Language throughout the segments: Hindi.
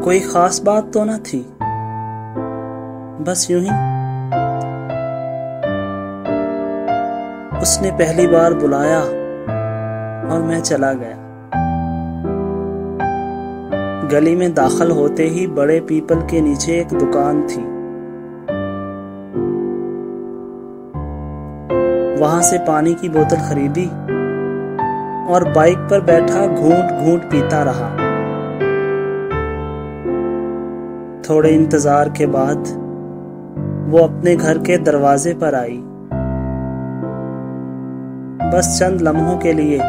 कोई खास बात तो न थी, बस यूं ही उसने पहली बार बुलाया और मैं चला गया। गली में दाखिल होते ही बड़े पीपल के नीचे एक दुकान थी। वहां से पानी की बोतल खरीदी और बाइक पर बैठा घूंट घूंट पीता रहा। थोड़े इंतजार के बाद वो अपने घर के दरवाजे पर आई। बस चंद लम्हों के लिए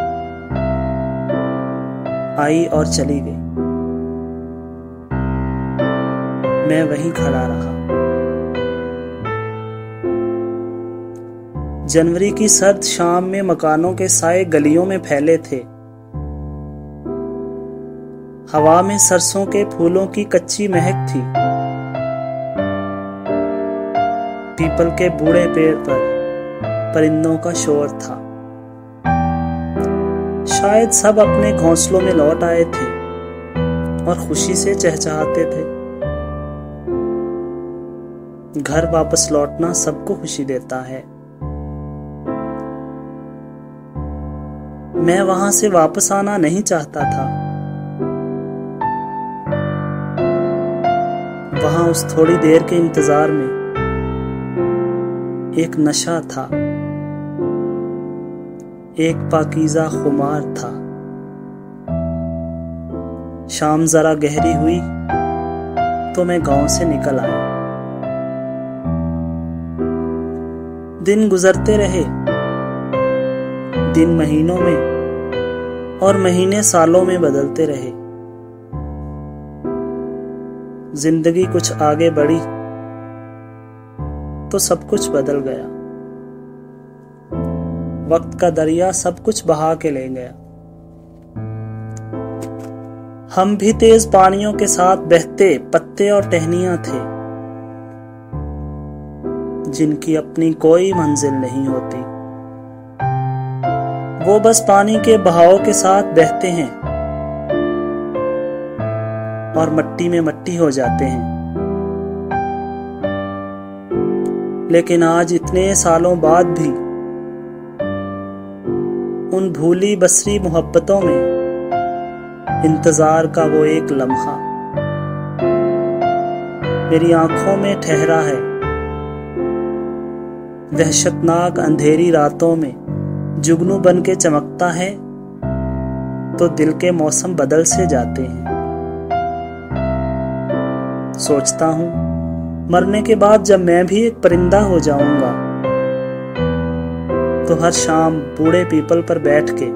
आई और चली गई। मैं वहीं खड़ा रहा। जनवरी की सर्द शाम में मकानों के साए गलियों में फैले थे। हवा में सरसों के फूलों की कच्ची महक थी। पीपल के बूढ़े पेड़ पर परिंदों का शोर था। शायद सब अपने घोंसलों में लौट आए थे और खुशी से चहचहाते थे। घर वापस लौटना सबको खुशी देता है। मैं वहां से वापस आना नहीं चाहता था। वहां उस थोड़ी देर के इंतजार में एक नशा था, एक पाकीज़ा खुमार था। शाम जरा गहरी हुई तो मैं गांव से निकल आया। दिन गुजरते रहे, दिन महीनों में और महीने सालों में बदलते रहे। जिंदगी कुछ आगे बढ़ी तो सब कुछ बदल गया। वक्त का दरिया सब कुछ बहा के ले गया। हम भी तेज पानियों के साथ बहते पत्ते और टहनियां थे, जिनकी अपनी कोई मंजिल नहीं होती। वो बस पानी के बहाव के साथ बहते हैं और मट्टी में मट्टी हो जाते हैं। लेकिन आज इतने सालों बाद भी उन भूली बसरी मोहब्बतों में इंतजार का वो एक लम्हा मेरी आंखों में ठहरा है। वहशतनाक अंधेरी रातों में जुगनू बन के चमकता है तो दिल के मौसम बदल से जाते हैं। सोचता हूं मरने के बाद जब मैं भी एक परिंदा हो जाऊंगा तो हर शाम बूढ़े पीपल पर बैठ के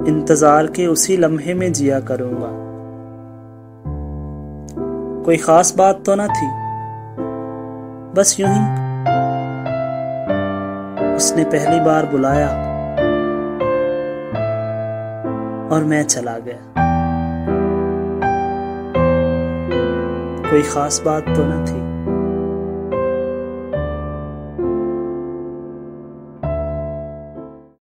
इंतजार के उसी लम्हे में जिया करूंगा। कोई खास बात तो ना थी, बस यूं ही उसने पहली बार बुलाया और मैं चला गया। कोई खास बात तो ना थी।